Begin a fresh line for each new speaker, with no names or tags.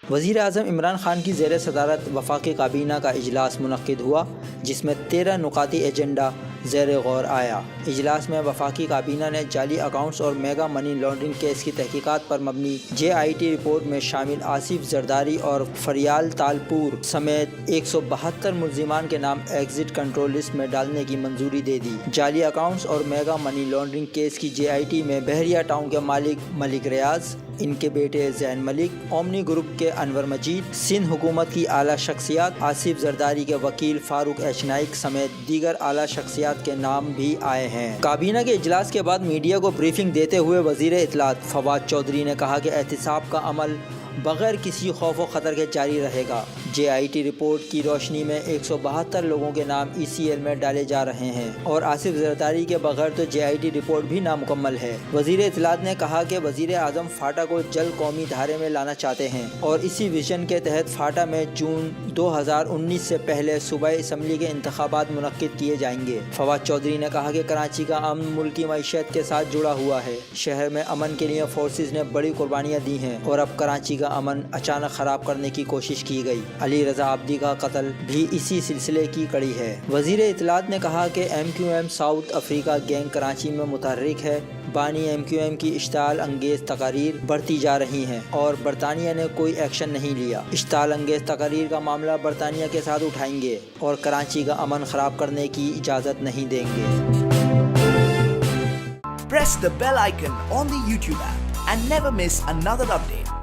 وزیر اعظم عمران خان کی زیر صدارت وفاقی کابینہ کا اجلاس منعقد ہوا، جس میں 13 نکاتی ایجنڈا زیر غور آیا۔ اجلاس میں وفاقی کابینہ نے جعلی اکاؤنٹس اور میگا منی لانڈرنگ کیس کی تحقیقات پر مبنی JIT رپورٹ میں شامل آصف زرداری اور فریال تالپور سمیت 172 ملزمان کے نام ایگزٹ کنٹرول لسٹ میں ڈالنے کی منظوری دے دی۔ جعلی اکاؤنٹس اور میگا منی لانڈرنگ کیس کی JIT میں بحریہ ٹاؤن کے مالک ملک ریاض، ان کے بیٹے زین ملک، اومنی گروپ کے انور مجید، سندھ حکومت کی اعلیٰ شخصیات، آصف زرداری کے وکیل فاروق ایچ نائک سمیت دیگر اعلیٰ شخصیات کے نام بھی آئے ہیں۔ کابینہ کے اجلاس کے بعد میڈیا کو بریفنگ دیتے ہوئے وزیر اطلاعات فواد چودھری نے کہا کہ احتساب کا عمل بغیر کسی خوف و خطر کے جاری رہے گا۔ JIT رپورٹ کی روشنی میں 172 لوگوں کے نام ECL میں ڈالے جا رہے ہیں اور آصف زرداری کے بغیر تو JIT رپورٹ بھی نامکمل ہے۔ وزیر اطلاعات نے کہا کہ وزیر اعظم فاٹا کو جلد قومی دھارے میں لانا چاہتے ہیں اور اسی ویژن کے تحت فاٹا میں جون 2019 سے پہلے صوبائی اسمبلی کے انتخابات منعقد کیے جائیں گے۔ فواد چودھری نے کہا کہ کراچی کا امن ملکی معیشت کے ساتھ جڑا ہوا ہے۔ شہر میں امن کے لیے فورسز نے بڑی قربانیاں دی ہیں اور اب کراچی کا امن اچانک خراب کرنے کی کوشش کی گئی۔ علی رضا عابدی کا قتل بھی اسی سلسلے کی کڑی ہے۔ وزیر اطلاعات نے کہا کہ MQM South Africa gang Karachi میں متحرک ہے۔ بانی MQM کی اشتعال انگیز تقاریر بڑھتی جا رہی ہیں اور برطانیہ نے کوئی ایکشن نہیں لیا۔ اشتعال انگیز تقاریر کا معاملہ برطانیہ کے ساتھ اٹھائیں گے اور کراچی کا امن خراب کرنے کی اجازت نہیں دیں گے۔
Press the bell icon on the YouTube app and never miss another update.